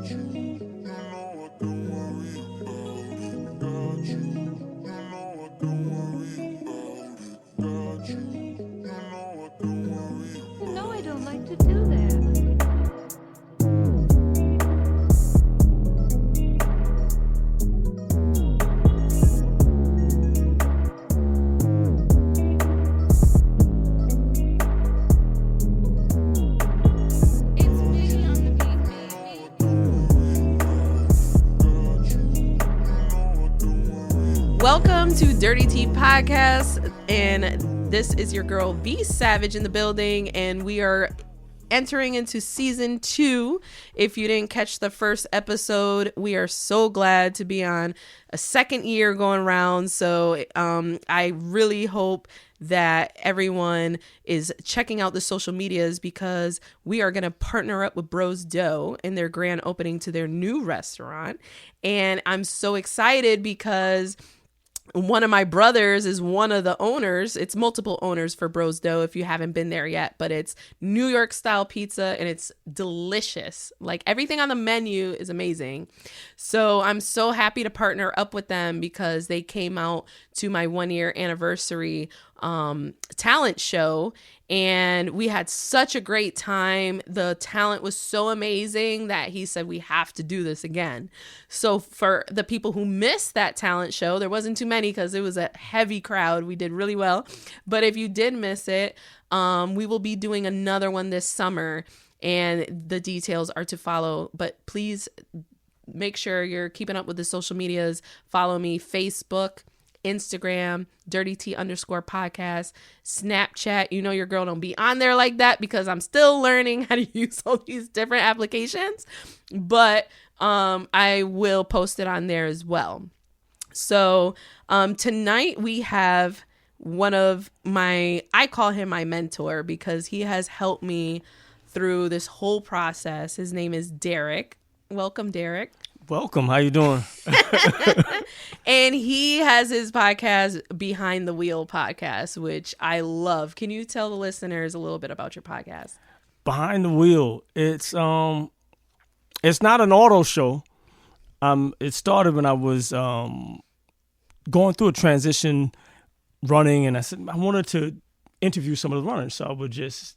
No, I don't like to do that. Welcome to Dirty Tea Podcast, and this is your girl V Savage in the building, and we are entering into season 2. If you didn't catch the first episode, we are so glad to be on a second year going around. So I really hope that everyone is checking out the social medias, because we are going to partner up with Bros Dough in their grand opening to their new restaurant. And I'm so excited because one of my brothers is one of the owners. It's multiple owners for Bros Dough if you haven't been there yet, but it's New York style pizza and it's delicious. Like, everything on the menu is amazing. So I'm so happy to partner up with them, because they came out to my 1-year anniversary talent show, and we had such a great time. The talent was so amazing that he said we have to do this again. So for the people who missed that talent show, there wasn't too many because it was a heavy crowd. We did really well. But if you did miss it, we will be doing another one this summer, and the details are to follow. But please make sure you're keeping up with the social medias. Follow me, Facebook, Instagram, Dirty Tea _podcast, Snapchat. You know your girl don't be on there like that because I'm still learning how to use all these different applications, but I will post it on there as well. So tonight we have one of I call him my mentor, because he has helped me through this whole process. His name is Derek. Welcome, Derek. Welcome. How you doing? And he has his podcast, Behind the Wheel podcast, which I love. Can you tell the listeners a little bit about your podcast? Behind the Wheel. It's not an auto show. It started when I was going through a transition running, and I said I wanted to interview some of the runners, so I would just,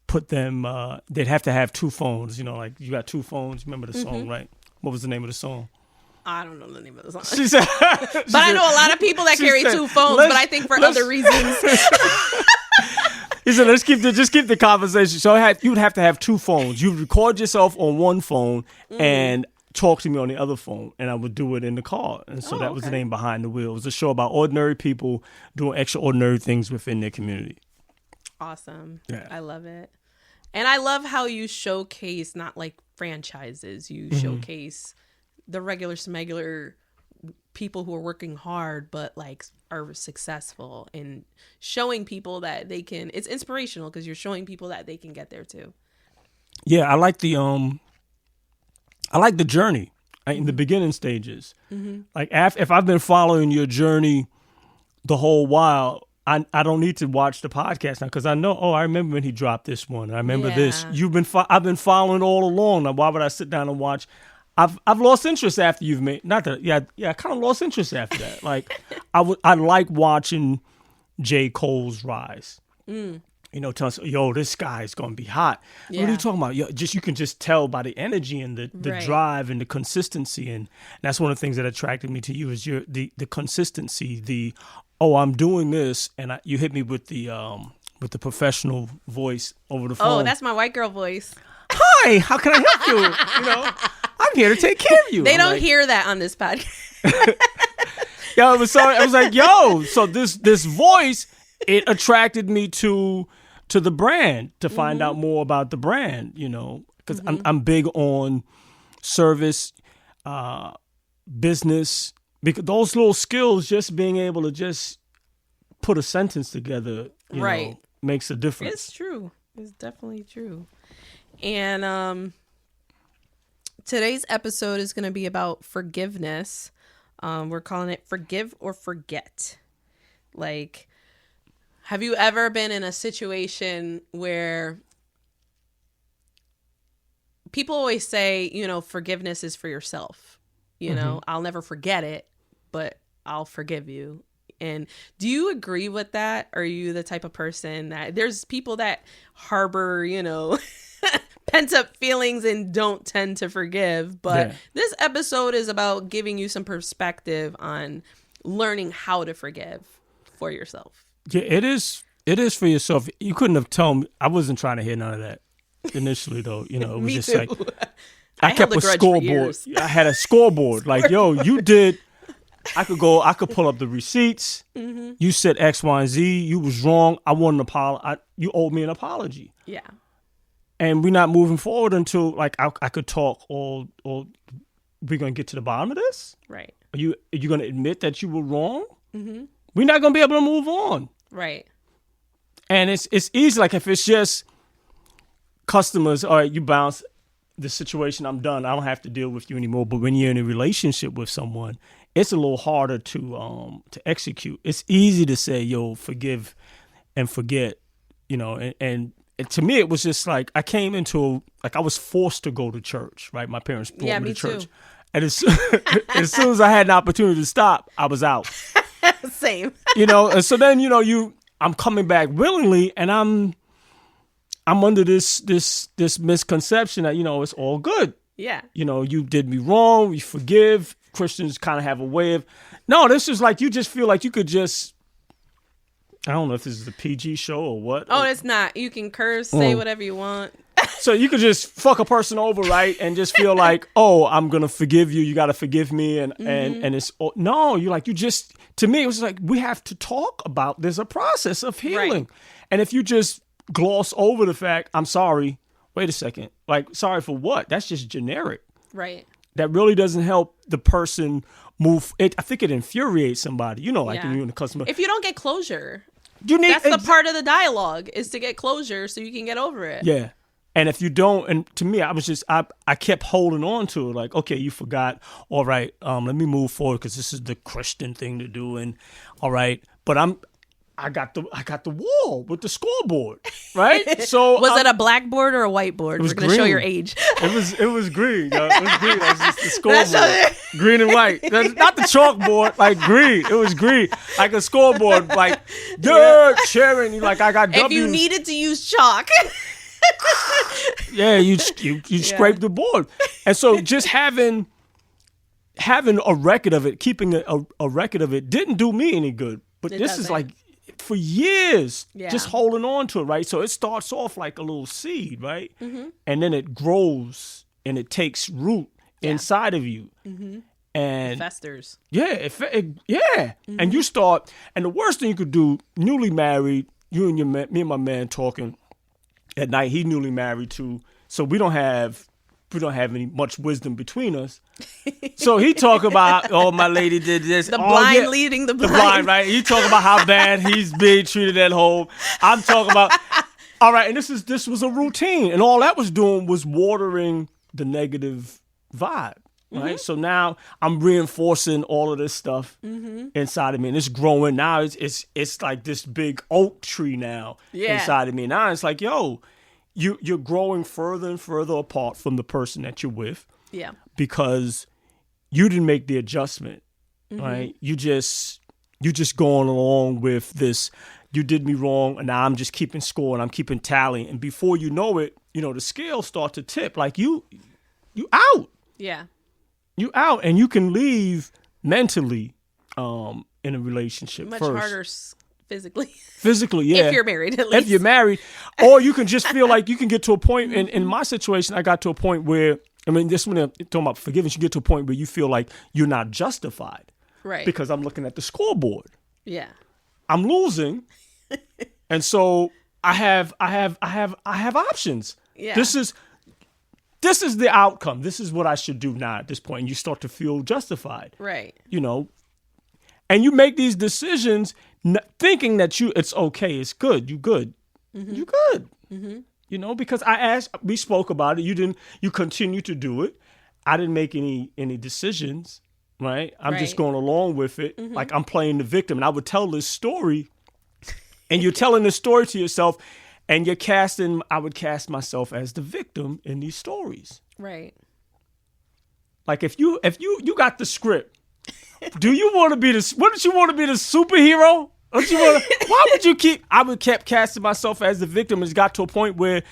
put them. They'd have to have 2 phones. Like you got 2 phones. Remember the song, right? What was the name of the song? I don't know the name of the song. She said, but I know a lot of people that carry 2 phones, but I think for other reasons. He said, just keep the conversation. So you would have to have 2 phones. You'd record yourself on one phone and talk to me on the other phone, and I would do it in the car. And so that was the name Behind the Wheel. It was a show about ordinary people doing extraordinary things within their community. Awesome. Yeah. I love it. And I love how you showcase not like franchises. You showcase the regular smegular people who are working hard but like are successful, and showing people that they can. It's inspirational because you're showing people that they can get there too. Yeah, I like the journey in the beginning stages. Like if I've been following your journey the whole while, I don't need to watch the podcast now, because I know, I remember when he dropped this one. I remember this. I've been following all along. Now, why would I sit down and watch? I've lost interest after you've made, not that, I kind of lost interest after that. Like, I like watching J. Cole's rise. Telling us, this guy's going to be hot. Yeah. What are you talking about? You can just tell by the energy and the Right. drive and the consistency. And that's one of the things that attracted me to you, is the consistency, I'm doing this. And you hit me with the professional voice over the phone. Oh, that's my white girl voice. Hi, how can I help you? I'm here to take care of you. They don't hear that on this podcast. I was like, so this voice, it attracted me to the brand, to find out more about the brand, because I'm big on service, business, because those little skills, just being able to just put a sentence together, Right. makes a difference. It's true. It's definitely true. And today's episode is going to be about forgiveness. We're calling it Forgive or Forget. Like, have you ever been in a situation where people always say, forgiveness is for yourself. I'll never forget it, but I'll forgive you. And do you agree with that? Are you the type of person that there's people that harbor, pent up feelings and don't tend to forgive? But this episode is about giving you some perspective on learning how to forgive for yourself. Yeah, it is. It is for yourself. You couldn't have told me. I wasn't trying to hear none of that initially, though. It was Me just too. like I kept a grudge for scoreboard. years. I had a scoreboard. Like, yo, you did. I could pull up the receipts. Mm-hmm. You said X, Y, and Z. You was wrong. I want an apology. You owed me an apology. Yeah. And we're not moving forward until like I could talk or we're gonna get to the bottom of this. Right. Are you gonna admit that you were wrong? Mm-hmm. We're not gonna be able to move on. Right. And it's easy. Like if it's just customers, all right, you bounce the situation. I'm done. I don't have to deal with you anymore. But when you're in a relationship with someone, it's a little harder to execute. It's easy to say, yo, forgive and forget, and to me, it was just like I came into I was forced to go to church, right? My parents brought me to church. Too. And as soon as I had an opportunity to stop, I was out. Same. And so then, I'm coming back willingly, and I'm under this misconception that, it's all good. Yeah. You did me wrong. You forgive. Christians kind of have a way of, no, this is like, you just feel like you could just, I don't know if this is a PG show or what. Oh, it's not. You can curse, say whatever you want. So you could just fuck a person over, right? And just feel like, oh, I'm going to forgive you. You got to forgive me. And it's, no, to me, it was like, we have to talk about, there's a process of healing. Right. And if you just gloss over the fact, I'm sorry, wait a second, like, sorry for what? That's just generic. Right. That really doesn't help the person move. I think it infuriates somebody, like when you're in the customer. If you don't get closure, that's the part of the dialogue is to get closure so you can get over it. Yeah. And if you don't, and to me, I kept holding on to it. Like, okay, you forgot. All right, let me move forward because this is the Christian thing to do. And all right, but I got the wall with the scoreboard, right? So was it a blackboard or a whiteboard? We're going to show your age. It was green. Yo. It was green. It was just the scoreboard, green and white. Not the chalkboard, like green. It was green, like a scoreboard, like cheering. Like I got W's. If you needed to use chalk. Yeah, you scrape the board. And so just having a record of it, keeping a record of it didn't do me any good. But this is like for years, just holding on to it, right? So it starts off like a little seed, right? Mm-hmm. And then it grows and it takes root inside of you. Mm-hmm. And festers. Yeah, Mm-hmm. And you start, and the worst thing you could do, newly married, me and my man talking at night. He's newly married too, so we don't have any much wisdom between us. So he talk about, oh, my lady did this. The blind leading the blind. The blind, right? He talk about how bad he's being treated at home. I'm talking about, all right, and this was a routine, and all that was doing was watering the negative vibe. Right. Mm-hmm. So now I'm reinforcing all of this stuff inside of me, and it's growing. Now it's like this big oak tree now inside of me. Now it's like, yo, you're growing further and further apart from the person that you're with. Yeah. Because you didn't make the adjustment. Right. You just going along with this. You did me wrong, and now I'm just keeping score and I'm keeping tally. And before you know it, the scales start to tip. Like you out. Yeah. You out, and you can leave mentally in a relationship much first. Harder physically. Physically, yeah. If you're married, at least. If you're married, or you can just feel like you can get to a point. In my situation, I got to a point where, this when I'm talking about forgiveness, you get to a point where you feel like you're not justified, right? Because I'm looking at the scoreboard. Yeah, I'm losing, and so I have options. Yeah, This is the outcome. This is what I should do now at this point. And you start to feel justified. Right. And you make these decisions thinking that it's okay. It's good. You good. Mm-hmm. You good. Mm-hmm. Because we spoke about it. You continue to do it. I didn't make any decisions, right? I'm just going along with it. Mm-hmm. Like I'm playing the victim. And I would tell this story, and you're telling this story to yourself, And I would cast myself as the victim in these stories. Right. Like if you got the script, do you want to be wouldn't you want to be the superhero? Why would you kept casting myself as the victim. It's got to a point where,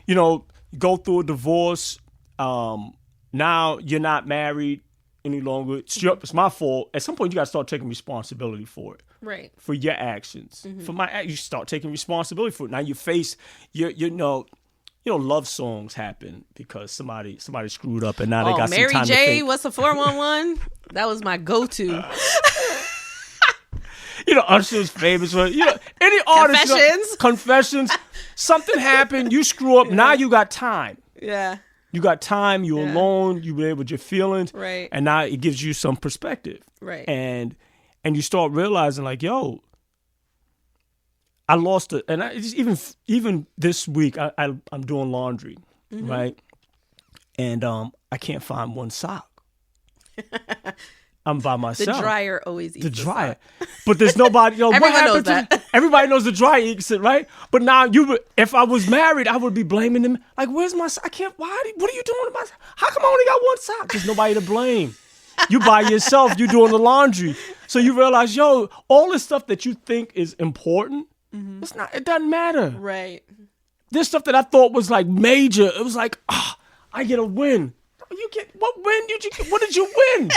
you go through a divorce. Now you're not married any longer. It's my fault. At some point, you got to start taking responsibility for it. Right. For your actions. You start taking responsibility for it. Now you face love songs happen because somebody screwed up and now they got Mary some time J, to think. what's the 411? That was my go-to. Usher's famous for, any artist. Confessions. Something happened. You screw up. Now you got time. Yeah. You got time. You're alone. You're able with your feelings. Right. And now it gives you some perspective. Right. And you start realizing like, yo, I lost it. And even this week, I'm doing laundry, right? And I can't find one sock. I'm by myself. The dryer always eats the dryer. But there's nobody. Everyone knows that. Everybody knows the dryer eats it, right? But now if I was married, I would be blaming them. Like, where's my sock? I can't. What are you doing with my sock? How come I only got one sock? There's nobody to blame. You by yourself. You doing the laundry. So you realize, all this stuff that you think is important, it's not. It doesn't matter. Right. This stuff that I thought was like major. It was like, I get a win. What win did you get? What did you win?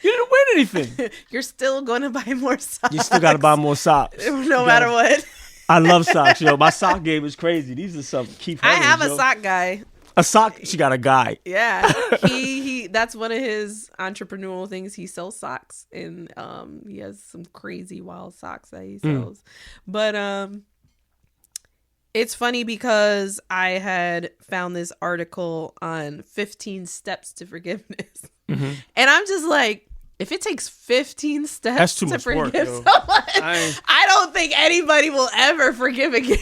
You didn't win anything. You're still going to buy more socks. You still got to buy more socks. No matter what. I love socks, My sock game is crazy. These are some Keith I Hammons, have a sock guy. A sock? She got a guy. Yeah. He that's one of his entrepreneurial things. He sells socks and he has some crazy wild socks that he sells. But it's funny because I had found this article on 15 steps to forgiveness. And I'm just like, if it takes 15 steps to forgive someone, I don't think anybody will ever forgive again.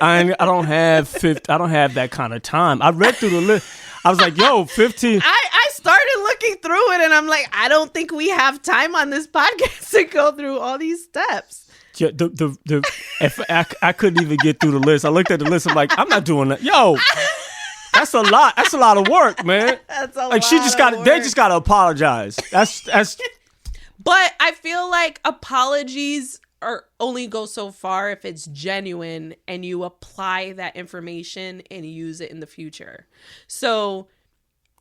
I don't have that kind of time. I read through the list. I was like, 15. I started looking through it and I'm like, I don't think we have time on this podcast to go through all these steps. Yeah, if I couldn't even get through the list. I looked at the list. I'm like, I'm not doing that. That's a lot. That's a lot of work, man. That's a lot. Like they just got to apologize. That's. But I feel like apologies only go so far if it's genuine and you apply that information and use it in the future. So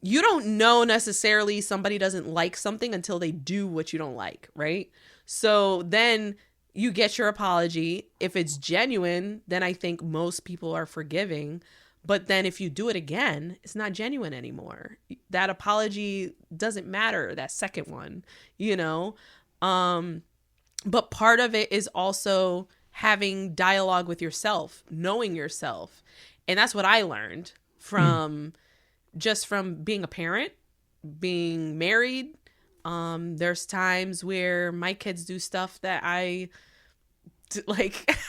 you don't know necessarily somebody doesn't like something until they do what you don't like, right? So then you get your apology. If it's genuine, then I think most people are forgiving. But then if you do it again, it's not genuine anymore. That apology doesn't matter, that second one, But part of it is also having dialogue with yourself, knowing yourself. And that's what I learned from being a parent, being married. There's times where my kids do stuff that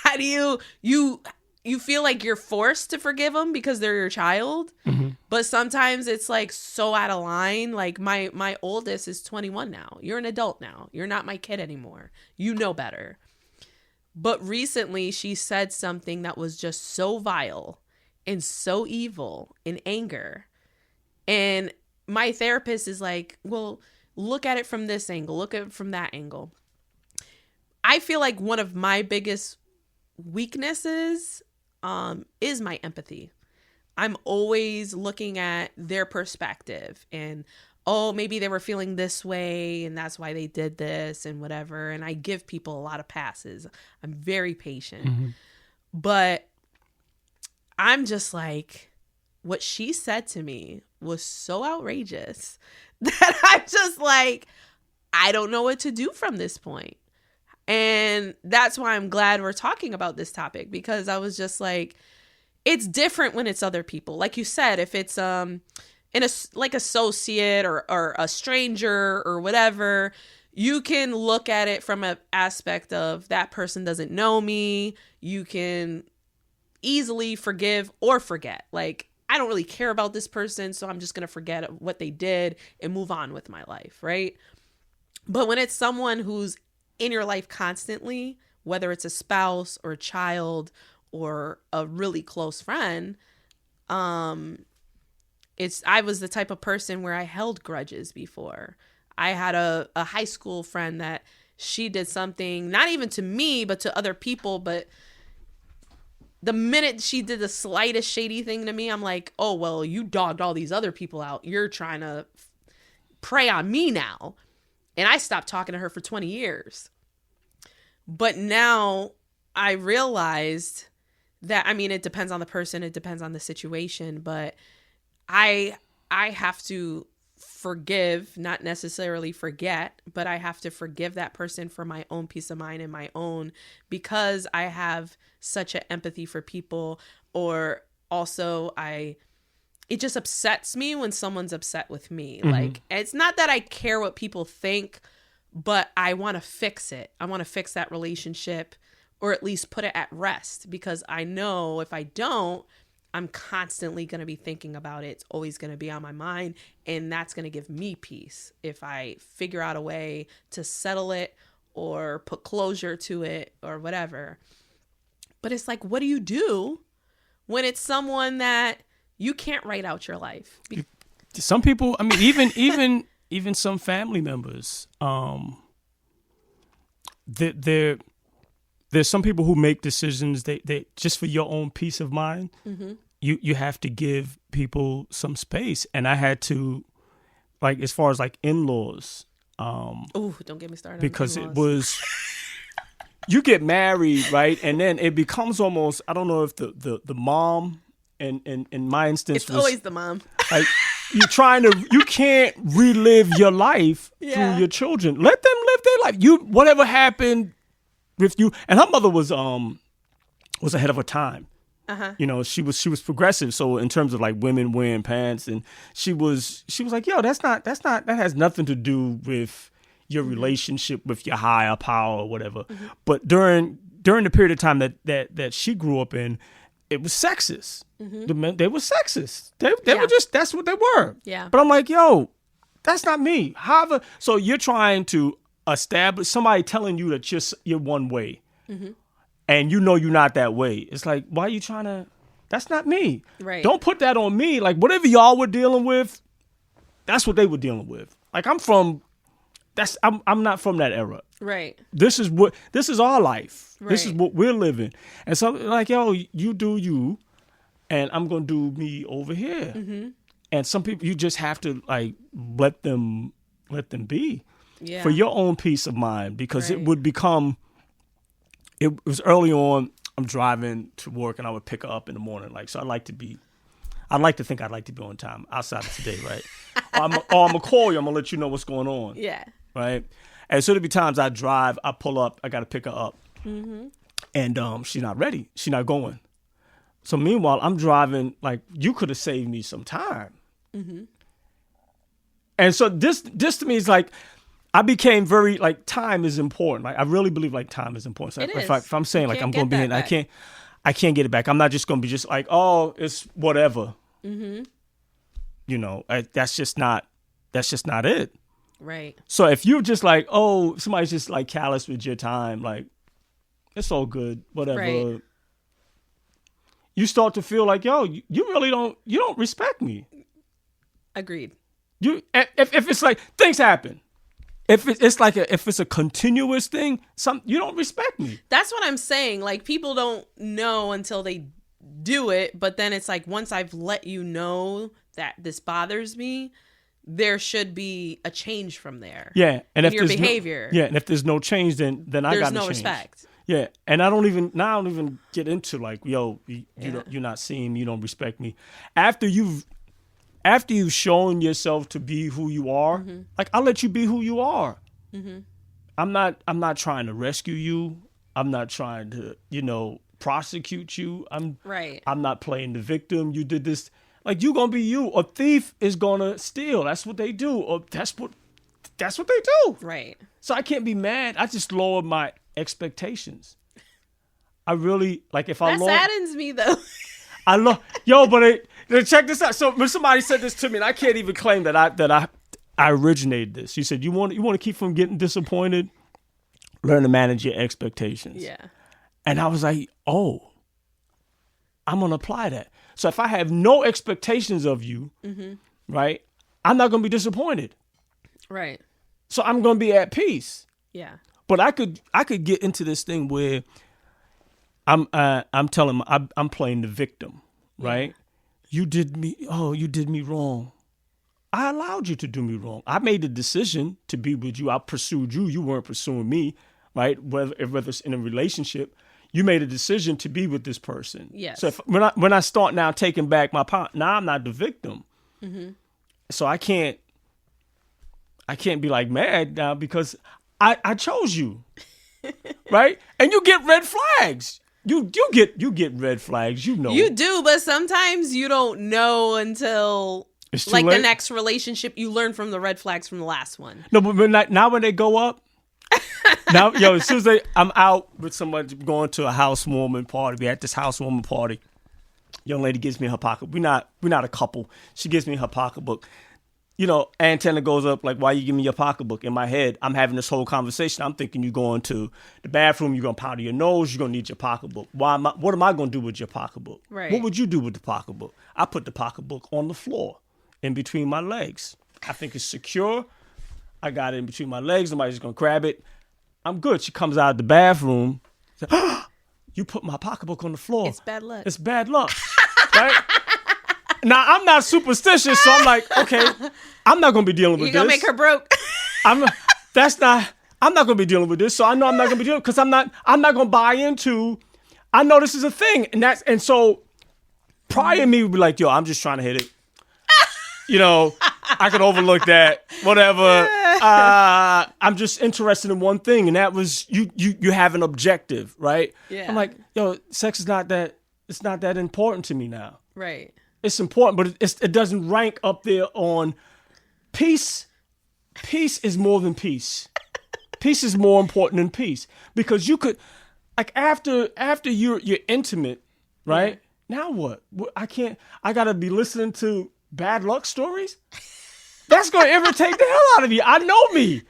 how do you feel like you're forced to forgive them because they're your child, but sometimes it's like so out of line. Like my oldest is 21 now. You're an adult now. You're not my kid anymore. You know better. But recently she said something that was just so vile and so evil in anger. And my therapist is like, well, look at it from this angle. Look at it from that angle. I feel like one of my biggest weaknesses is my empathy. I'm always looking at their perspective and, maybe they were feeling this way and that's why they did this and whatever. And I give people a lot of passes. I'm very patient. But I'm just like, what she said to me was so outrageous that I'm just like, I don't know what to do from this point. And that's why I'm glad we're talking about this topic, because I was just like, it's different when it's other people. Like you said, if it's like associate or a stranger or whatever, you can look at it from an aspect of that person doesn't know me. You can easily forgive or forget. Like, I don't really care about this person, so I'm just going to forget what they did and move on with my life, right? But when it's someone who's in your life constantly, whether it's a spouse or a child or a really close friend, I was the type of person where I held grudges before. I had a high school friend that she did something, not even to me, but to other people. But the minute she did the slightest shady thing to me, I'm like, oh, well, you dogged all these other people out. You're trying to prey on me now. And I stopped talking to her for 20 years. But now I realized that, I mean, it depends on the person. It depends on the situation. But I have to forgive, not necessarily forget, but I have to forgive that person for my own peace of mind and my own, because I have such an empathy for people. Or also it just upsets me when someone's upset with me. Mm-hmm. Like, it's not that I care what people think, but I want to fix it. I want to fix that relationship, or at least put it at rest, because I know if I don't, I'm constantly going to be thinking about it. It's always going to be on my mind, and that's going to give me peace if I figure out a way to settle it or put closure to it or whatever. But it's like, what do you do when it's someone that you can't write out your life? Some people, I mean, even some family members, there's some people who make decisions they just for your own peace of mind. Mm-hmm. You have to give people some space, and I had to, like, as far as like in-laws. Oh, don't get me started. Because it was, you get married, right, and then it becomes almost, I don't know if the mom, and in my instance, it's always the mom. Like, you can't relive your life through your children. Let them live their life. Whatever happened with you, and her mother was ahead of her time. Uh-huh. You know, she was progressive. So in terms of like women wearing pants, and she was like, yo, that has nothing to do with your relationship with your higher power or whatever. Mm-hmm. But during the period of time that she grew up in, it was sexist. Mm-hmm. The men, they were sexist. They were just, that's what they were. Yeah. But I'm like, yo, that's not me. However, so you're trying to establish somebody telling you that you're one way. Mm-hmm. And you know you're not that way. It's like, why are you trying to? That's not me. Right. Don't put that on me. Like, whatever y'all were dealing with, that's what they were dealing with. Like, I'm not from that era. Right. This is our life. Right. This is what we're living. And so, like, yo, you do you, and I'm gonna do me over here. Mm-hmm. And some people, you just have to like let them be, for your own peace of mind, because it would become. It was early on. I'm driving to work, and I would pick her up in the morning. Like, so I'd like to think I'd like to be on time outside of today, right? I'm gonna call you. I'm gonna let you know what's going on. Yeah. Right. And so there'd be times I drive, I pull up, I gotta pick her up, and she's not ready. She's not going. So meanwhile, I'm driving. Like, you could have saved me some time. Mm-hmm. And so this to me is like, I became very, like, time is important. Like, I really believe, like, time is important. So if I'm saying, like, I'm going to be in, I can't get it back. I'm not just going to be just like, oh, it's whatever. Mm-hmm. You know, that's just not it. Right. So if you're just like, oh, somebody's just, like, callous with your time, like, it's all good, whatever. Right. You start to feel like, yo, you really don't respect me. Agreed. If it's like, things happen. If it's a continuous thing, you don't respect me. That's what I'm saying. Like, people don't know until they do it, but then it's like, once I've let you know that this bothers me, there should be a change from there. Yeah, and if your behavior. And if there's no change, then I got to change. There's no respect. Yeah, and I don't even get into like, yo, you're not seeing me, you don't respect me. After you've shown yourself to be who you are, like, I'll let you be who you are. Mm-hmm. I'm not trying to rescue you. I'm not trying to, prosecute you. I'm not playing the victim. You did this. Like, you gonna be you. A thief is gonna steal. That's what they do. Or that's what they do. Right. So I can't be mad. I just lower my expectations. I really, like, if I lower. That saddens me though. Check this out. So when somebody said this to me, and I can't even claim that I originated this. You said, you want to keep from getting disappointed, learn to manage your expectations. Yeah. And I was like, oh, I'm going to apply that. So if I have no expectations of you, right, I'm not going to be disappointed. Right. So I'm going to be at peace. Yeah. But I could get into this thing where I'm playing the victim, right? You did me wrong. I allowed you to do me wrong. I made the decision to be with you. I pursued you. You weren't pursuing me, right? Whether it's in a relationship, you made a decision to be with this person. Yes. So when I start now taking back my power, now I'm not the victim. So I can't be like mad now because I chose you, right? And you get red flags. You get red flags. You know You do, but sometimes you don't know until It's too like late. the next relationship. You learn from the red flags from the last one. No, but now when they go up, now as soon as I'm out with somebody going to a housewarming party. We at this housewarming party. Young lady gives me her pocket. We're not a couple. She gives me her pocketbook. You know, antenna goes up like, why you give me your pocketbook? In my head, I'm having this whole conversation. I'm thinking you going to the bathroom, you're going to powder your nose, you're going to need your pocketbook. What am I going to do with your pocketbook? Right. What would you do with the pocketbook? I put the pocketbook on the floor in between my legs. I think it's secure. I got it in between my legs. Nobody's going to grab it. I'm good. She comes out of the bathroom. Says, you put my pocketbook on the floor. It's bad luck. It's bad luck. Right? Now, I'm not superstitious, so I'm like, okay, I'm not going to be dealing with You're this. gonna make her broke. I'm not going to be dealing with this. So I know I'm not going to be dealing because I'm not going to buy into, I know this is a thing. And so prior me would be like, yo, I'm just trying to hit it. You know, I could overlook that, whatever. I'm just interested in one thing. And that was you have an objective, right? Yeah. I'm like, yo, sex is it's not that important to me now. Right. It's important, but it doesn't rank up there on peace. Peace is more than peace. Peace is more important than peace because you could, like after you're intimate, right? Now what? I gotta be listening to bad luck stories. That's gonna irritate the hell out of me. I know me.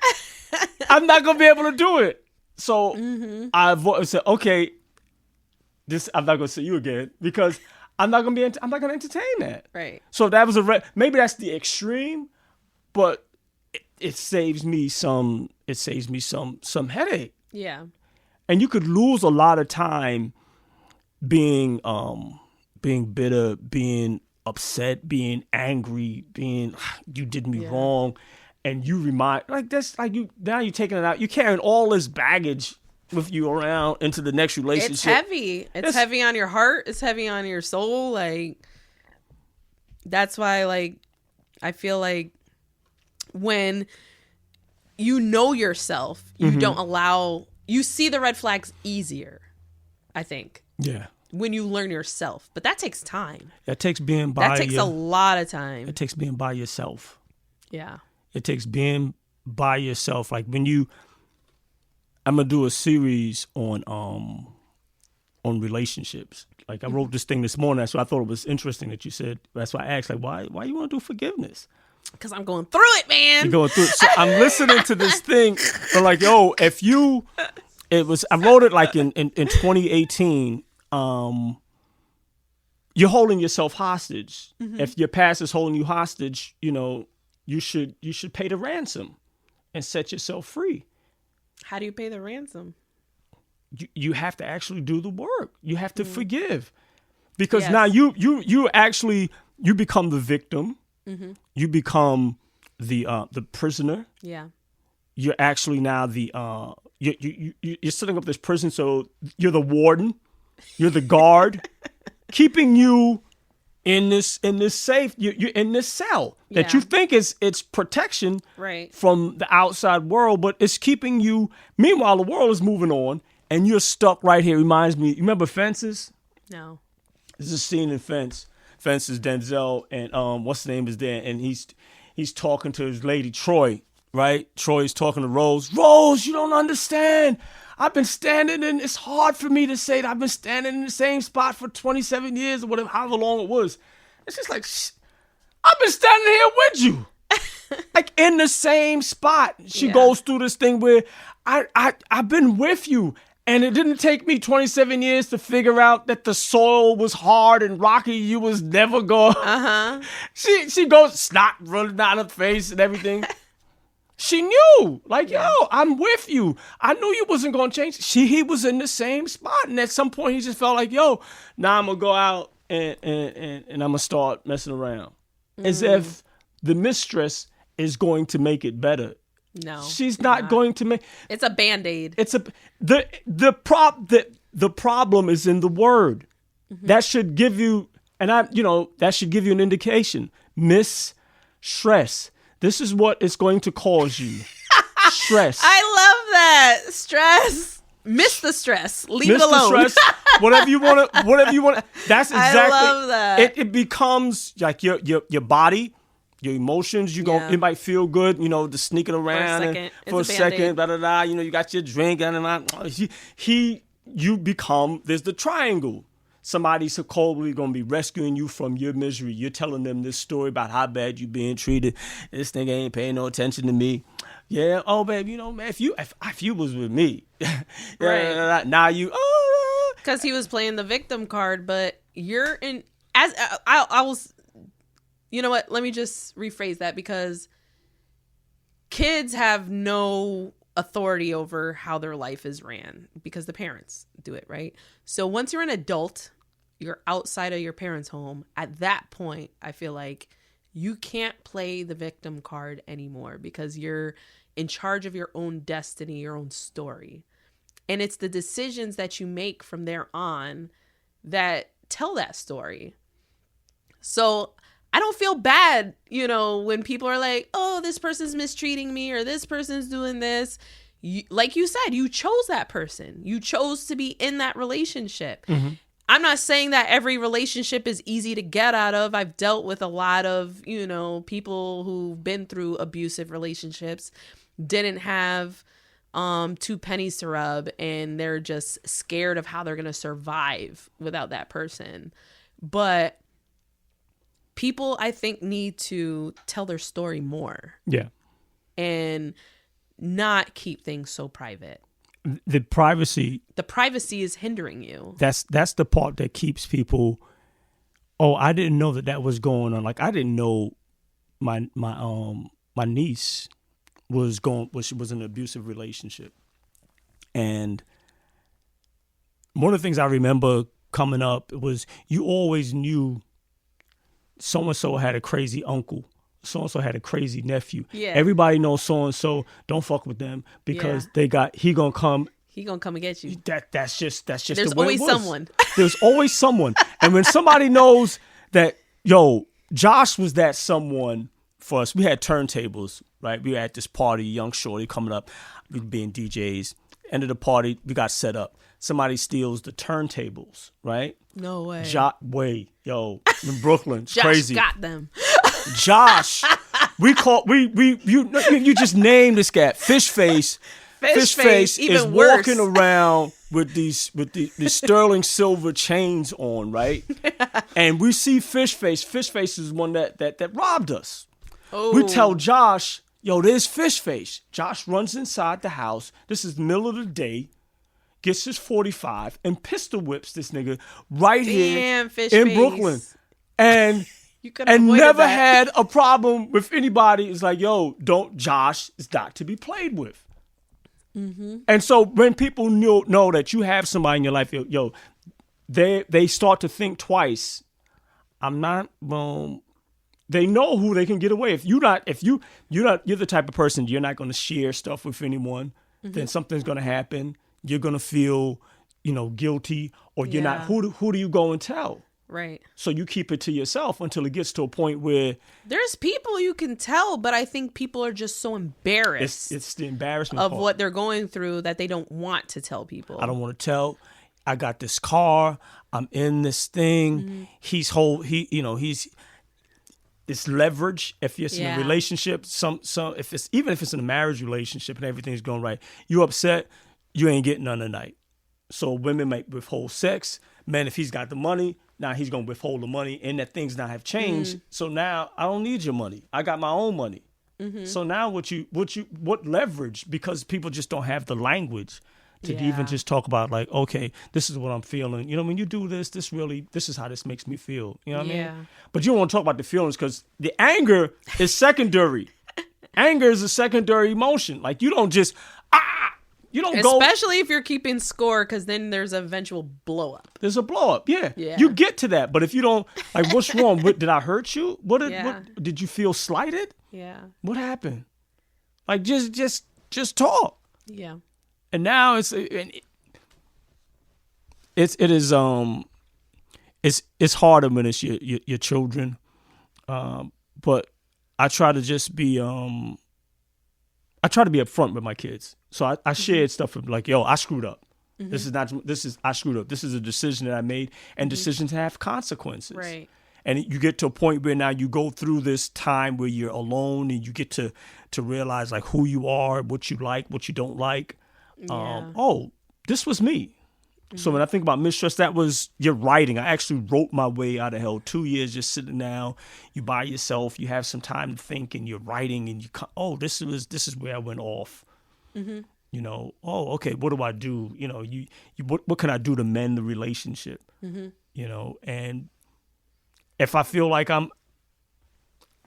I'm not gonna be able to do it. So I said, okay, I'm not gonna see you again because I'm not gonna entertain that. Right. So that was maybe that's the extreme, but it saves me some headache. Yeah. And you could lose a lot of time being bitter, being upset, being angry, being you did me wrong, and you remind now you're taking it out. You're carrying all this baggage with you around into the next relationship. It's heavy. It's heavy on your heart. It's heavy on your soul. Like, that's why, like, I feel like when you know yourself, you don't allow, you see the red flags easier, I think. Yeah. When you learn yourself. But that takes time. That takes being by That takes a lot of time. It takes being by yourself. Yeah. It takes being by yourself. Like I'm gonna do a series on relationships. Like I wrote this thing this morning, so I thought it was interesting that you said. That's why I asked, like, why you want to do forgiveness? Because I'm going through it, man. You're going through it. So I'm listening to this thing. I'm like, yo, I wrote it like in 2018. You're holding yourself hostage. If your past is holding you hostage, you know, you should pay the ransom and set yourself free. How do you pay the ransom? You have to actually do the work. You have to forgive, because Yes. now you become the victim. You become the prisoner. Yeah. You're actually now you're setting up this prison. So you're the warden. You're the guard, keeping you in this safe. You're in this cell that you think it's protection Right. from the outside world, but it's keeping you. Meanwhile, the world is moving on, and you're stuck right here. Reminds me. You remember Fences? No. There's a scene in Fences. Denzel and what's the name is there, and he's talking to his lady Troy. Right? Troy's talking to Rose. Rose, you don't understand. I've been standing in. It's hard for me to say that I've been standing in the same spot for 27 years or whatever, however long it was. It's just like, I've been standing here with you, like in the same spot. She goes through this thing where I've been with you, And it didn't take me 27 years to figure out that the soil was hard and rocky. You was never going. She goes, snot running down her face and everything. She knew, like, yo, I'm with you. I knew you wasn't going to change. He was in the same spot. And at some point, he just felt like, yo, now I'm going to go out and I'm going to start messing around. As if the mistress is going to make it better. No, she's not going to make. It's a Band-Aid. It's a the problem is in the word. That should give you, that should give you an indication. Stress. This is what it's going to cause you. Stress. I love that. Stress. Miss the stress. Leave it alone. The stress. Whatever you want to. That's exactly. I love that. It becomes like your body. Your emotions, it might feel good, to sneak it around for a second, blah, blah, blah. You got your drink, you become, there's the triangle. Somebody's supposedly going to be rescuing you from your misery. You're telling them this story about how bad you're being treated. This nigga ain't paying no attention to me. Yeah, oh, babe, man, if you was with me, right. Now you, because he was playing the victim card, but you're in, as I was, you know what? Let me just rephrase that, because kids have no authority over how their life is ran because the parents do it, right? So once you're an adult, you're outside of your parents' home. At that point, I feel like you can't play the victim card anymore because you're in charge of your own destiny, your own story. And it's the decisions that you make from there on that tell that story. So I don't feel bad, when people are like, oh, this person's mistreating me or this person's doing this. Like you said, you chose that person. You chose to be in that relationship. Mm-hmm. I'm not saying that every relationship is easy to get out of. I've dealt with a lot of, people who've been through abusive relationships, didn't have 2 pennies to rub, and they're just scared of how they're going to survive without that person. But people, I think, need to tell their story more. Yeah. And not keep things so private. The privacy is hindering you. That's the part that keeps people, oh, I didn't know that was going on. Like, I didn't know my niece was in an abusive relationship. And one of the things I remember coming up was you always knew so-and-so had a crazy uncle. So-and-so had a crazy nephew. Yeah. Everybody knows so-and-so. Don't fuck with them because he gonna come. He gonna come and get you. That's just There's the way always it was. someone. There's always someone. And when somebody knows that, Josh was that someone for us. We had turntables, right? We were at this party, young shorty coming up, we being DJs. End of the party, we got set up. Somebody steals the turntables, right? No way. In Brooklyn, it's Josh crazy. Got them. Josh, you just named this guy, Fish Face. Fish Face is worse. Walking around with these sterling silver chains on, right? And we see Fish Face. Fish Face is one that robbed us. Oh. We tell Josh, there's Fish Face. Josh runs inside the house. This is the middle of the day. Gets his 45 and pistol whips this nigga right here in Brooklyn. And never had a problem with anybody. It's like, Josh is not to be played with. Mm-hmm. And so when people know that you have somebody in your life, they start to think twice. They know who they can get away. If you're the type of person, you're not going to share stuff with anyone, then something's going to happen. You're going to feel, guilty, or you're not. Who do you go and tell? Right. So you keep it to yourself until it gets to a point where there's people you can tell, but I think people are just so embarrassed. It's the embarrassment of part. what they're going through that they don't want to tell people. I don't want to tell. I got this car. I'm in this thing. Mm-hmm. He's it's leverage. If you're in a relationship, if it's in a marriage relationship and everything's going right, you upset. You ain't getting none tonight. So women might withhold sex. Men, if he's got the money, now he's gonna withhold the money, and that things now have changed. Mm-hmm. So now I don't need your money. I got my own money. Mm-hmm. So now what leverage? Because people just don't have the language to Yeah. even just talk about like, okay, this is what I'm feeling. You know, when you do this, this is how this makes me feel. You know what I Yeah. mean? But you don't want to talk about the feelings because the anger is secondary. Anger is a secondary emotion. Like you don't just you don't go. Especially if you're keeping score, because then there's an eventual blow up. There's a blow up. Yeah. Yeah. You get to that, but if you don't, like, what's wrong? Did I hurt you? What Yeah. did you feel slighted? Yeah. What happened? Like just talk. Yeah. And now it's harder when it's your children, but I try to just be upfront with my kids. So I shared stuff with like, yo, I screwed up. I screwed up. This is a decision that I made, and decisions have consequences. Right. And you get to a point where now you go through this time where you're alone, and you get to realize like who you are, what you like, what you don't like. Yeah. Oh, this was me. So when I think about mistrust, that was your writing. I actually wrote my way out of hell. 2 years just sitting down, you by yourself, you have some time to think, and you're writing, and this is where I went off. You know, okay, what do I do? You know, what can I do to mend the relationship? You know, and if I feel like I'm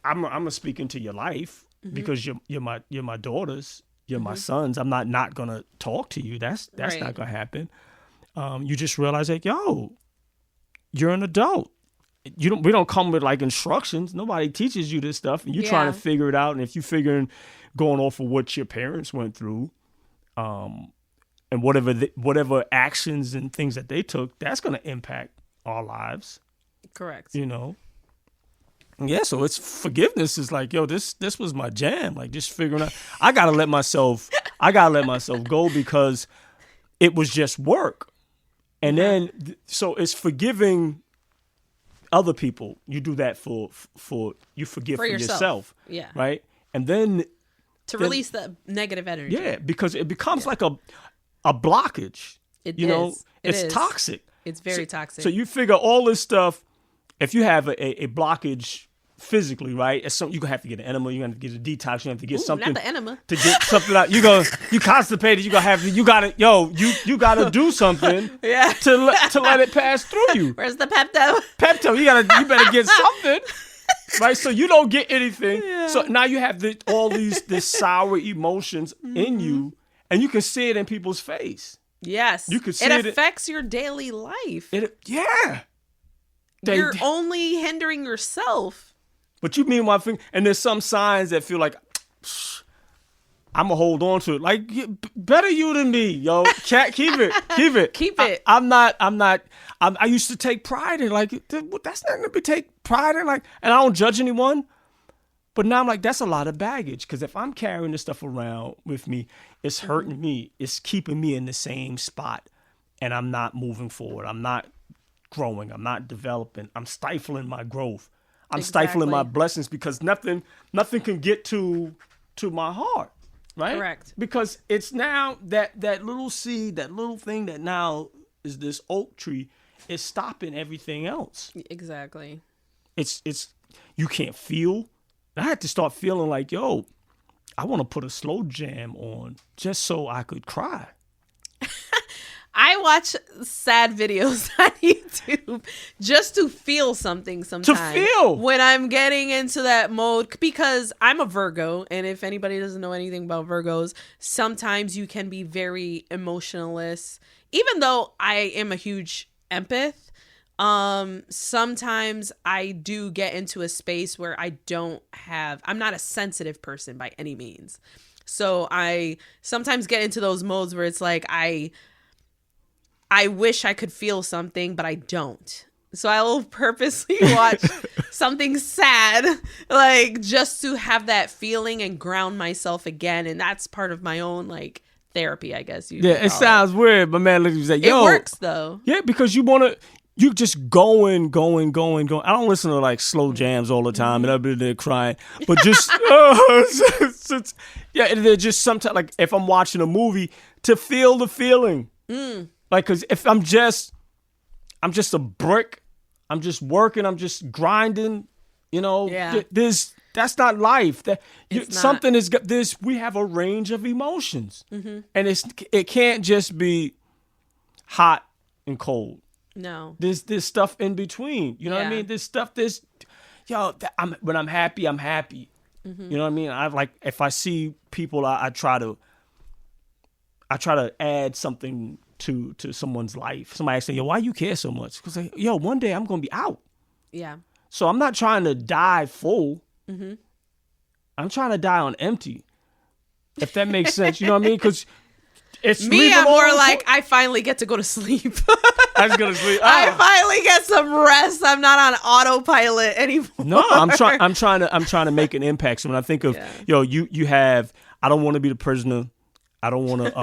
gonna speak into your life because you're my daughters, you're my sons. I'm not gonna talk to you. That's Right. not gonna happen. You just realize like, yo, you're an adult. We don't come with like instructions. Nobody teaches you this stuff, and you're trying to figure it out. And if you're figuring, going off of what your parents went through, and whatever actions and things that they took, that's going to impact our lives. Correct. You know. Yeah, so it's forgiveness is like, yo, this was my jam. Like just figuring out, I gotta let myself go because it was just work. And then, so it's forgiving other people. You do that for you forgive for yourself. Yeah. Right. And then To release the negative energy. yeah, because it becomes like a blockage. It you know, is. It it's is. toxic. It's very toxic. So you figure all this stuff. If you have a blockage physically, right? It's something you gonna have to get an enema. You gotta get a detox. You have to get something not the enema. to get something out. You constipated. You gotta do something. Yeah. To let it pass through you. Where's the Pepto? Pepto. You better get something. Right, so you don't get anything. Yeah. So now you have this sour emotions in you, and you can see it in people's face. Yes. You could see it it- affects your daily life. Yeah. You're only hindering yourself. But you meanwhile think, and there's some signs that feel like I'm gonna hold on to it. Like better you than me, yo. Keep it. Keep it. I'm not. I used to take pride in like that's not gonna be take pride in like, and I don't judge anyone. But now I'm like, that's a lot of baggage because if I'm carrying this stuff around with me, it's hurting me. It's keeping me in the same spot, and I'm not moving forward. I'm not growing. I'm not developing. I'm stifling my growth. I'm stifling my blessings because nothing can get to my heart, right? Correct. Because it's now that little seed, that little thing that now is this oak tree is stopping everything else. Exactly. It's you can't feel. I had to start feeling like, yo, I want to put a slow jam on just so I could cry. I watch sad videos on YouTube just to feel something sometimes. To feel. When I'm getting into that mode, because I'm a Virgo, and if anybody doesn't know anything about Virgos, sometimes you can be very emotionless. Even though I am a huge empath, sometimes I do get into a space where I'm not a sensitive person by any means. So I sometimes get into those modes where it's like I wish I could feel something, but I don't. So I will purposely watch something sad, like just to have that feeling and ground myself again. And that's part of my own like therapy, I guess. It sounds weird, but man, look, like, yo, it works though. Yeah, because you just going. I don't listen to like slow jams all the time and everybody there crying, but just they're just sometimes like if I'm watching a movie to feel the feeling. Like, cause if I'm just a brick, I'm just working, I'm just grinding, you know. Yeah. That's not life. It's not. Something is this. We have a range of emotions, and it can't just be hot and cold. No. There's stuff in between. You know what I Yeah. mean? There's stuff. When I'm happy, I'm happy. You know what I mean? I like if I see people, I try to add something to someone's life. Somebody asks me, yo, why you care so much? Because yo, one day I'm gonna be out. Yeah. So I'm not trying to die full. I'm trying to die on empty. If that makes sense, you know what I mean? Because it's Me, I'm more like, I finally get to go to sleep. I was gonna sleep. I finally get some rest. I'm not on autopilot anymore. No, I'm trying to make an impact. So when I think of you have, I don't want to be the prisoner. I don't want to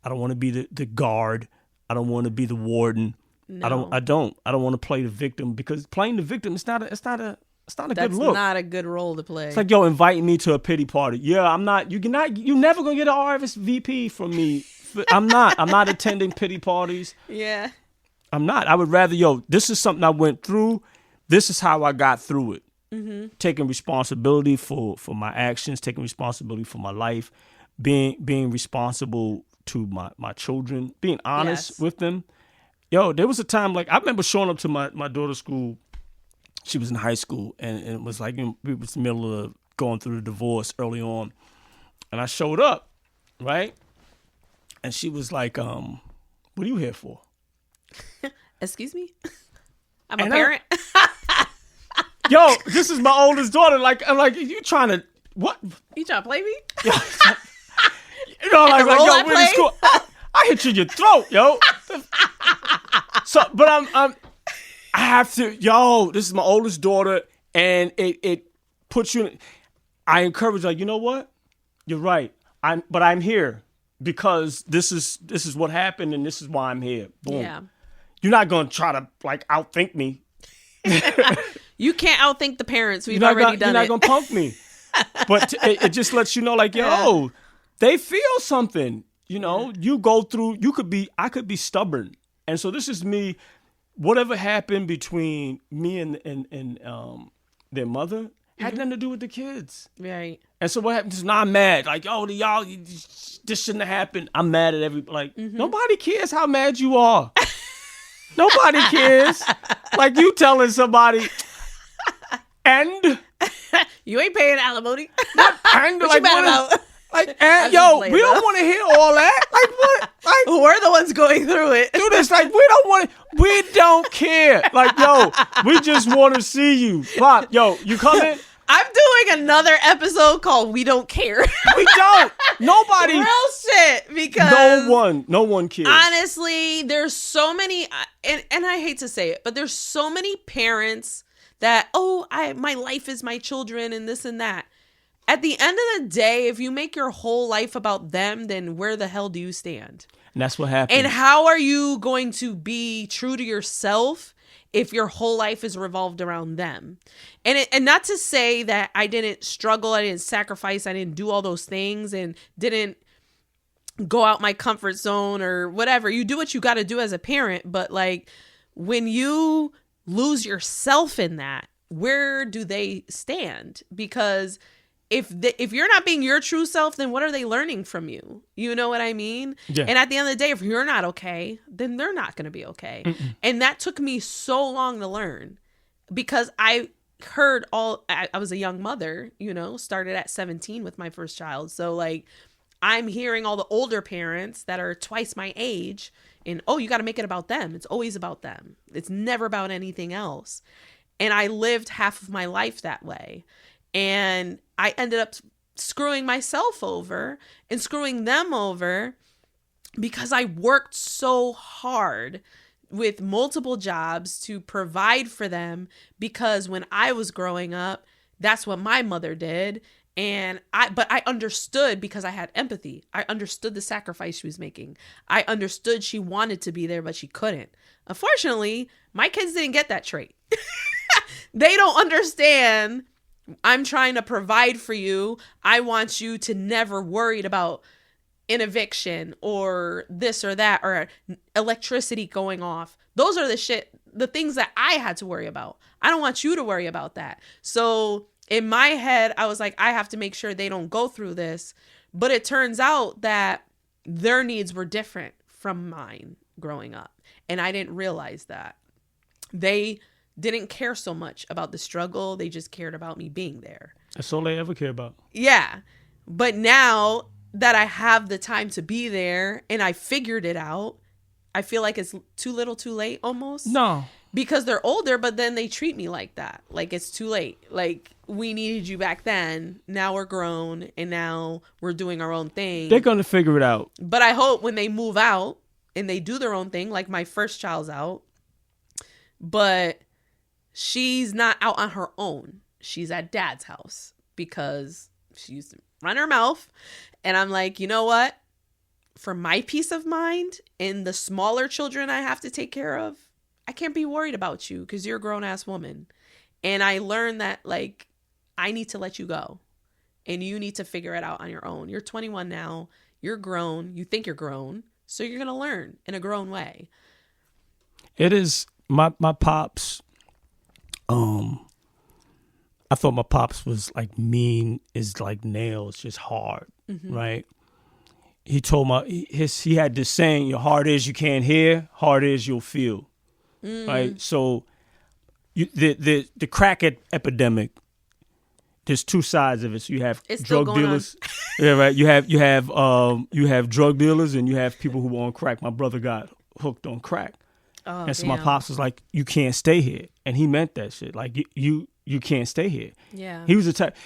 I don't want to be the guard. I don't want to be the warden. No. I don't want to play the victim, because playing the victim it's not a good look. That's not a good role to play. It's like, yo, inviting me to a pity party. Yeah, I'm not. You're never gonna get an RSVP from me. I'm not attending pity parties. Yeah. I'm not. I would rather, this is something I went through. This is how I got through it. Taking responsibility for my actions, taking responsibility for my life, being responsible to my children, being honest with them. Yo, there was a time, like, I remember showing up to my daughter's school. She was in high school, and it was like, it was the middle of going through the divorce early on. And I showed up, right? And she was like, what are you here for? Excuse me? I'm a parent. Yo, this is my oldest daughter. Like, I'm like, you trying to, what? You trying to play me? You know, like yo, we're in school. I hit you in your throat, yo. So, but I have to, this is my oldest daughter, and it puts you in, I encourage, like, you know what? You're right. I'm here because this is what happened, and this is why I'm here. Boom. Yeah. You're not going to try to, like, outthink me. You can't outthink the parents. We've already done it. You're not going to punk me. But it just lets you know, like, yo, they feel something. You know, you go through, I could be stubborn. And so this is me, whatever happened between me and their mother had nothing to do with the kids. Right. And so what happens is, now I'm mad. Like, y'all, this shouldn't have happened. I'm mad at everybody. Like, nobody cares how mad you are. Nobody cares. Like, you telling somebody, and you ain't paying alimony. and what like, you mad about? Like, and yo, we don't want to hear all that. Like, what? Like, we're the ones going through it. Do this. Like, we don't care. Like, yo, we just want to see you. Pop, yo, you coming? I'm doing another episode called We Don't Care. We don't. Nobody. Real shit. Because no one cares. Honestly, there's so many, and I hate to say it, but there's so many parents that, my life is my children and this and that. At the end of the day, if you make your whole life about them, then where the hell do you stand? And that's what happens. And how are you going to be true to yourself if your whole life is revolved around them? And not to say that I didn't struggle, I didn't sacrifice, I didn't do all those things and didn't go out my comfort zone or whatever. You do what you got to do as a parent, but like when you lose yourself in that, where do they stand? Because if you're not being your true self, then what are they learning from you? You know what I mean? Yeah. And at the end of the day, if you're not okay, then they're not going to be okay. Mm-mm. And that took me so long to learn because I heard I was a young mother, started at 17 with my first child. So like I'm hearing all the older parents that are twice my age and, you got to make it about them. It's always about them. It's never about anything else. And I lived half of my life that way. And I ended up screwing myself over and screwing them over because I worked so hard with multiple jobs to provide for them, because when I was growing up, that's what my mother did. But I understood because I had empathy. I understood the sacrifice she was making. I understood she wanted to be there, but she couldn't. Unfortunately, my kids didn't get that trait. They don't understand. I'm trying to provide for you. I want you to never worried about an eviction or this or that or electricity going off. Those are the things that I had to worry about. I don't want you to worry about that. So in my head, I was like, I have to make sure they don't go through this. But it turns out that their needs were different from mine growing up. And I didn't realize that. They didn't care so much about the struggle. They just cared about me being there. That's all they ever care about. Yeah. But now that I have the time to be there and I figured it out, I feel like it's too little too late almost. No. Because they're older, but then they treat me like that. Like, it's too late. Like, we needed you back then. Now we're grown, and now we're doing our own thing. They're going to figure it out. But I hope when they move out and they do their own thing, like my first child's out, but she's not out on her own. She's at dad's house because she used to run her mouth. And I'm like, you know what? For my peace of mind and the smaller children I have to take care of, I can't be worried about you because you're a grown-ass woman. And I learned that, like, I need to let you go. And you need to figure it out on your own. You're 21 now. You're grown. You think you're grown. So you're going to learn in a grown way. It is, my pops, I thought my pops was, like, mean as, like, nails, just hard, right? He told he had this saying, your heart is you can't hear, heart is you'll feel. Right, so the crack epidemic. There's two sides of it. So you have drug dealers, yeah, right. You have drug dealers and you have people who are on crack. My brother got hooked on crack, and so my pops was like, "You can't stay here," and he meant that shit. Like you can't stay here. Yeah, he was a type.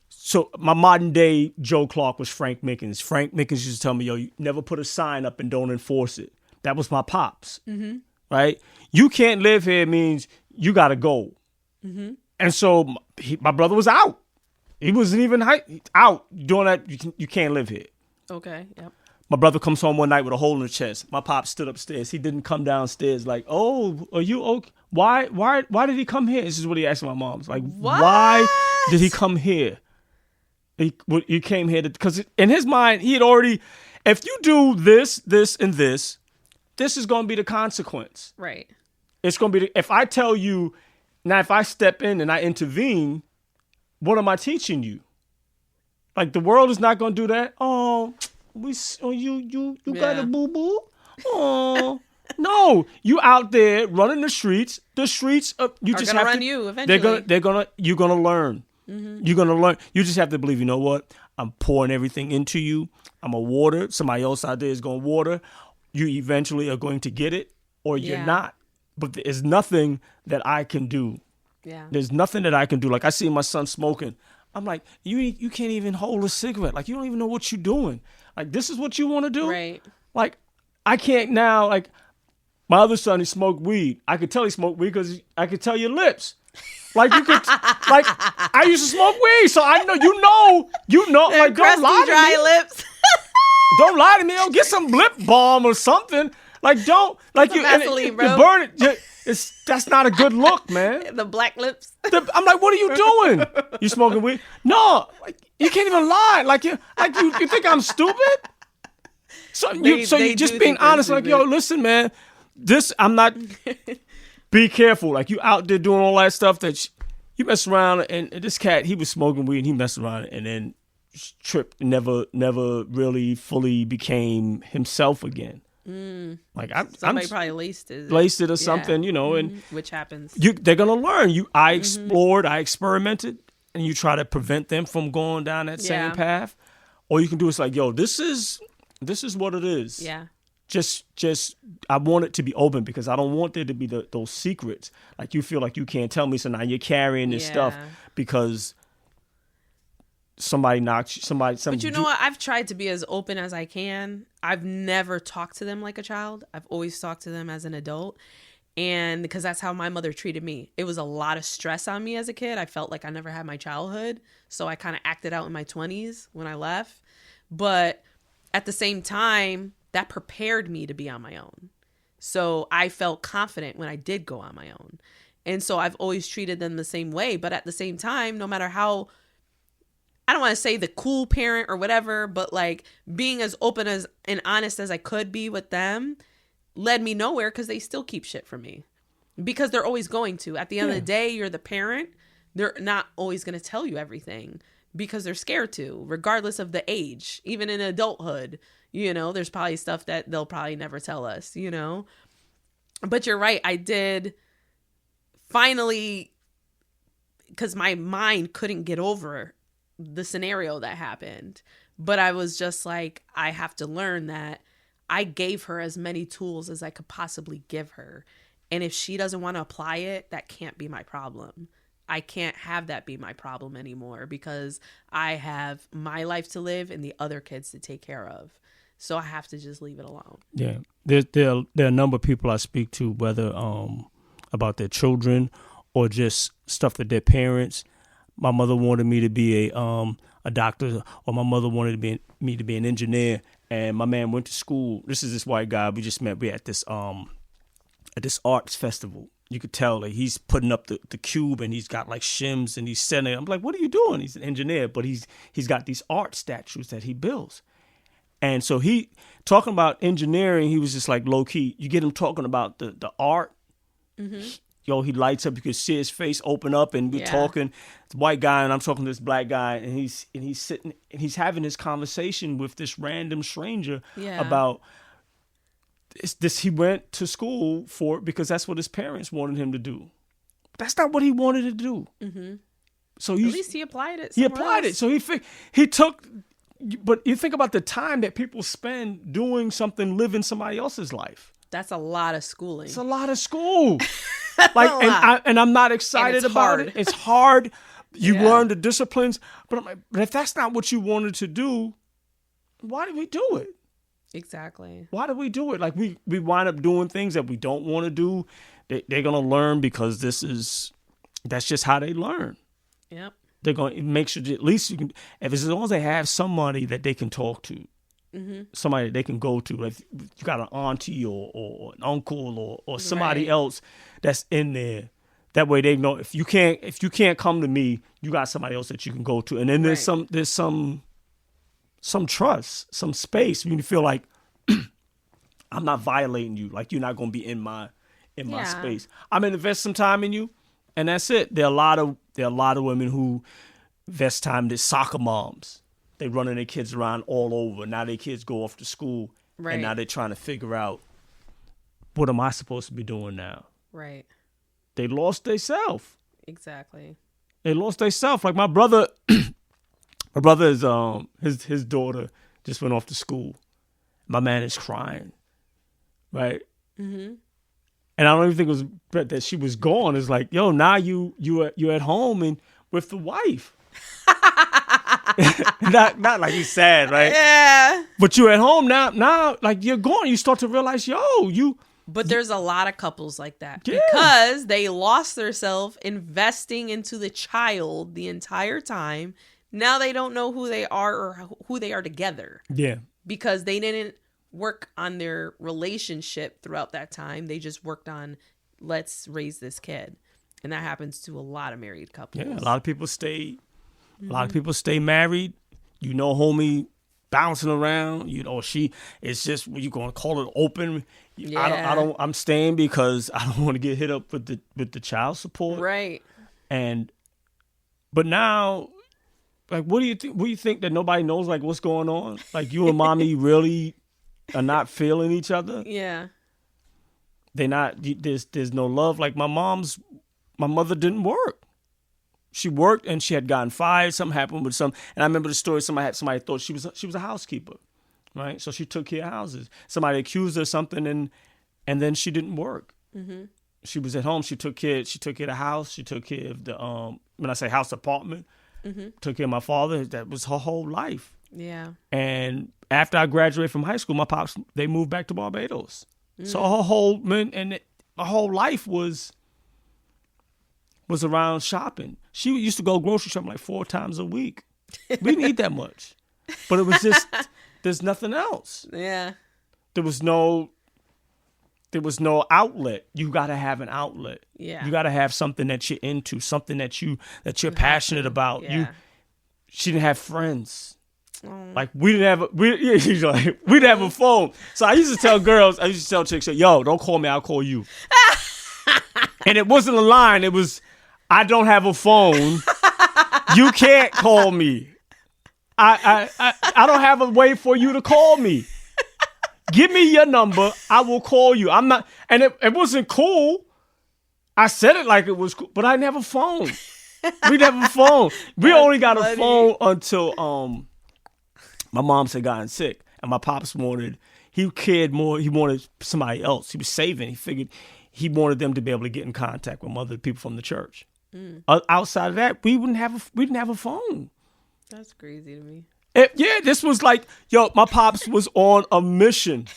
So my modern day Joe Clark was Frank Mickens. Frank Mickens used to tell me, "Yo, you never put a sign up and don't enforce it." That was my pops. Right? You can't live here means you got to go. And so my brother was out. He wasn't even out doing that. You can't live here. Okay, yep. My brother comes home one night with a hole in the chest. My pop stood upstairs. He didn't come downstairs like, oh, are you okay? Why did he come here? This is what he asked my mom. Like, what? Why did he come here? He came here because in his mind, he had already, if you do this, this, and this is going to be the consequence. Right. It's going to be, if I tell you, now if I step in and I intervene, what am I teaching you? Like, the world is not going to do that. Oh, you got a boo-boo? Oh, no. You out there running the streets. The streets, you just have to. Run you eventually. You're going to learn. You're going to learn. You just have to believe, you know what? I'm pouring everything into you. I'm a water. Somebody else out there is going to water. You eventually are going to get it or you're not. But there's nothing that I can do. Yeah. There's nothing that I can do. Like, I see my son smoking. I'm like, you can't even hold a cigarette. Like, you don't even know what you're doing. Like, this is what you want to do? Right. Like, I can't now, like, my other son, he smoked weed. I could tell he smoked weed because I could tell your lips. Like, you could, like, I used to smoke weed, so I know, you know, like, don't lie to dry me. lips. Don't lie to me. Yo, get some lip balm or something. Like, don't, like, you burn it. That's not a good look, man. The black lips. I'm like, what are you doing? You smoking weed? No, like, you can't even lie. Like you think I'm stupid? So you just being honest. Like, yo, listen, man. I'm not. Be careful. Like, you out there doing all that stuff that you mess around. And this cat, he was smoking weed and he messed around and then tripped. Never really fully became himself again. Like, somebody probably laced it or something, you know, and which happens. They're gonna learn. I explored, I experimented, and you try to prevent them from going down that same path. Or you can do it's like, yo, this is what it is. Yeah. Just I want it to be open because I don't want there to be those secrets. Like, you feel like you can't tell me, so now you're carrying this stuff because somebody knocked you, But you know what? I've tried to be as open as I can. I've never talked to them like a child. I've always talked to them as an adult. And because that's how my mother treated me. It was a lot of stress on me as a kid. I felt like I never had my childhood. So I kind of acted out in my 20s when I left. But at the same time, that prepared me to be on my own. So I felt confident when I did go on my own. And so I've always treated them the same way. But at the same time, no matter how, I don't want to say the cool parent or whatever, but like being as open as and honest as I could be with them led me nowhere because they still keep shit from me because they're always going to. At the end of the day, you're the parent. they're not always going to tell you everything because they're scared to, regardless of the age. Even in adulthood, there's probably stuff that they'll probably never tell us, But you're right. I did finally, because my mind couldn't get over the scenario that happened. But I was just like, I have to learn that I gave her as many tools as I could possibly give her. And if she doesn't want to apply it, that can't be my problem. I can't have that be my problem anymore because I have my life to live and the other kids to take care of. So I have to just leave it alone. Yeah. There are a number of people I speak to, whether about their children or just stuff that their parents. My mother wanted me to be a doctor, or my mother wanted me to be an engineer, and my man went to school. This is this white guy we just met. We at this arts festival. You could tell that he's putting up the cube and he's got like shims and he's setting it. I'm like, what are you doing? He's an engineer, but he's got these art statues that he builds. And so he talking about engineering, he was just like low key. You get him talking about the art. Mm-hmm. Yo, he lights up. You could see his face open up, and we're talking. It's a white guy, and I'm talking to this black guy, and he's sitting and he's having this conversation with this random stranger about this. He went to school for it because that's what his parents wanted him to do. That's not what he wanted to do. Mm-hmm. So at least he applied it. He applied it. So he took. But you think about the time that people spend doing something, living somebody else's life. That's a lot of schooling. It's a lot of school. And I'm not excited about it. It's hard. You learn the disciplines, but I'm like, but if that's not what you wanted to do, why did we do it? Exactly. Why did we do it? Like we wind up doing things that we don't want to do. They're gonna learn because that's just how they learn. Yep. They're going to make sure that at least you can, as long as they have somebody that they can talk to, somebody that they can go to. Like you got an auntie or an uncle or somebody else that's in there. That way they know if you can't come to me, you got somebody else that you can go to. And then there's some trust, some space. You feel like I'm not violating you. Like you're not going to be in my space. I'm going to invest some time in you, and that's it. There are a lot of women who invest time. There's soccer moms. They running their kids around all over. Now their kids go off to school, and now they're trying to figure out, what am I supposed to be doing now? Right. They lost their self. Exactly. They lost their self. Like my brother, is his daughter just went off to school. My man is crying, right? Mm-hmm. And I don't even think it was that she was gone. It's like, yo, now you're at home and with the wife. not like he's sad, right? Yeah. But you're at home now, like you're gone. You start to realize, But there's a lot of couples like that because they lost themselves investing into the child the entire time. Now they don't know who they are or who they are together. Yeah. Because they didn't work on their relationship throughout that time. They just worked on, let's raise this kid. And that happens to a lot of married couples. Yeah, a lot of people stay married. Homie bouncing around, it's just, what you going to call it, open. Yeah. I'm staying because I don't want to get hit up with the child support. Right. But now, like, what do you think that nobody knows, like, what's going on? Like, you and mommy really are not feeling each other? Yeah. They're not, there's no love. Like, my mother didn't work. She worked and she had gotten fired. Something happened with and I remember the story. Somebody thought she was a housekeeper, right? So she took care of houses. Somebody accused her of something, and then she didn't work. Mm-hmm. She was at home. She took care of the house. She took care of the when I say house, apartment. Mm-hmm. Took care of my father. That was her whole life. Yeah. And after I graduated from high school, my pops, they moved back to Barbados. Mm-hmm. So her whole life was around shopping. She used to go grocery shopping like 4 times a week. We didn't eat that much. But it was just, there's nothing else. Yeah. There was no outlet. You got to have an outlet. Yeah. You got to have something that you're into, something that you're passionate about. Yeah. She didn't have friends. Like we didn't have a phone. So I used to tell chicks, yo, don't call me, I'll call you. And it wasn't a line. It was, I don't have a phone. You can't call me. I don't have a way for you to call me. Give me your number. I will call you. I'm not, and it wasn't cool. I said it like it was cool, but I didn't have a phone. We didn't have a phone. We only got a phone until my mom had gotten sick, and my pops he cared more. He wanted somebody else. He was saving. He figured he wanted them to be able to get in contact with other people from the church. Outside of that, we didn't have a phone. That's crazy to me. This was like, my pops was on a mission.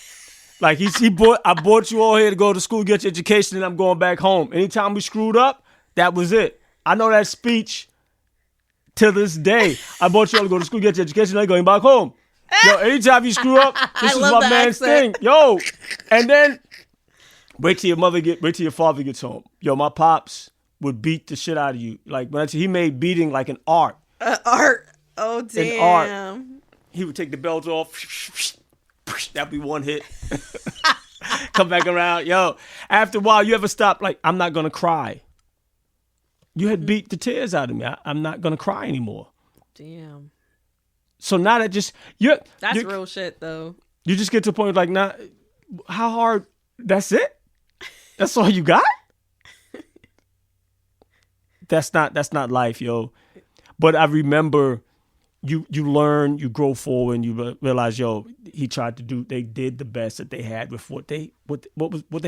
Like I brought you all here to go to school, get your education, and I'm going back home. Anytime we screwed up, that was it. I know that speech to this day. I brought you all to go to school, get your education, and I'm going back home. Anytime you screw up, this is my man's thing. And then wait till your father gets home. My pops would beat the shit out of you. Like he made beating like an art. Art. Oh damn. An art. He would take the belt off. That'd be one hit. Come back around. After a while, you ever stop? Like, I'm not gonna cry. You had beat the tears out of me. I'm not gonna cry anymore. Damn. So now that that's real shit though. You just get to a point like, now, how hard? That's it. That's all you got. That's not life, yo. But I remember you learn, you grow forward, and you realize, they did the best that they had with what they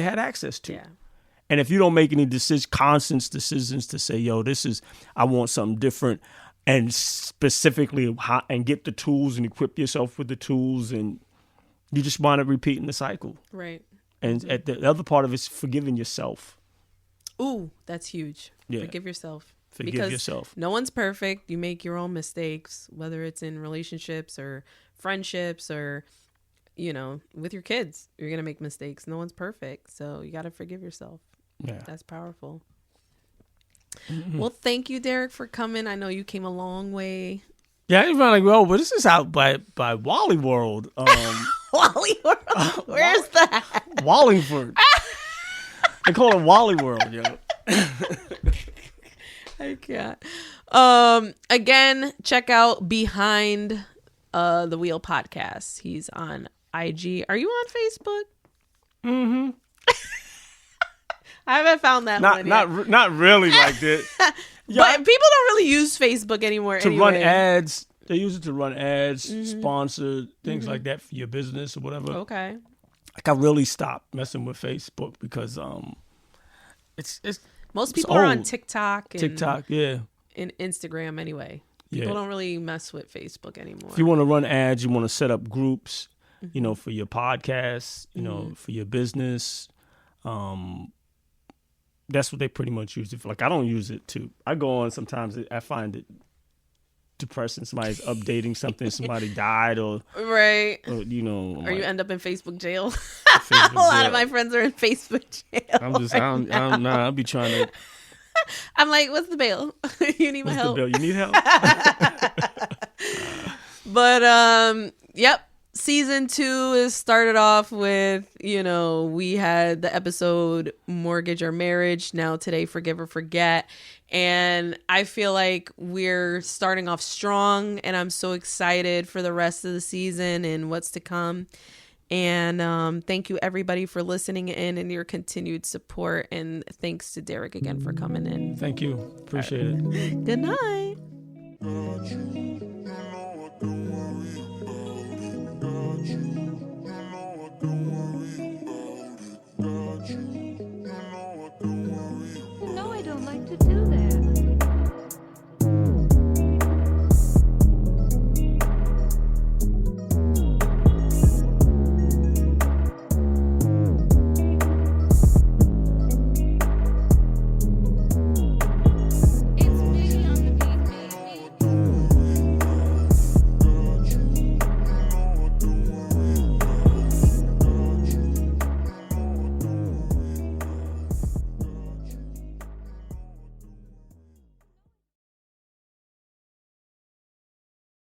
had access to. Yeah. And if you don't make any conscious decisions to say, I want something different, and specifically and get the tools and equip yourself with the tools, and you just wind up repeating the cycle. Right. And at the other part of it is forgiving yourself. Ooh, that's huge. Yeah. Forgive yourself. Because yourself. No one's perfect. You make your own mistakes, whether it's in relationships or friendships or, with your kids. You're going to make mistakes. No one's perfect. So you got to forgive yourself. Yeah. That's powerful. Mm-hmm. Well, thank you, Derek, for coming. I know you came a long way. Yeah, you're like, but this is out by Wally World. Wally World? Where's that? Wallingford. They call it Wally World, yo. I can't. Again, check out Behind the Wheel podcast. He's on IG. Are you on Facebook? Mm-hmm. I haven't found that one yet. Not really like that. But people don't really use Facebook anymore. To run ads. They use it to run ads, sponsor, things like that for your business or whatever. Okay. Like I really stopped messing with Facebook because it's most people are on TikTok and and Instagram anyway. People don't really mess with Facebook anymore. If you want to run ads, you want to set up groups, for your podcast, for your business. That's what they pretty much use it for. Like I don't use it to. I go on sometimes. I find it depressing. Somebody's updating something. Somebody died or right. Or, you end up in Facebook jail. Facebook a lot of my friends are in Facebook jail. I'm just. I don't know. I'll be trying to. I'm like, what's the bail? You need my help. What's the bail? You need help. But yep. Season 2 is started off with, we had the episode Mortgage or Marriage. Now today, Forgive or Forget. And I feel like we're starting off strong, and I'm so excited for the rest of the season and what's to come. And thank you everybody for listening in and your continued support. And thanks to Derek again for coming in. Thank you. Appreciate it. Good night.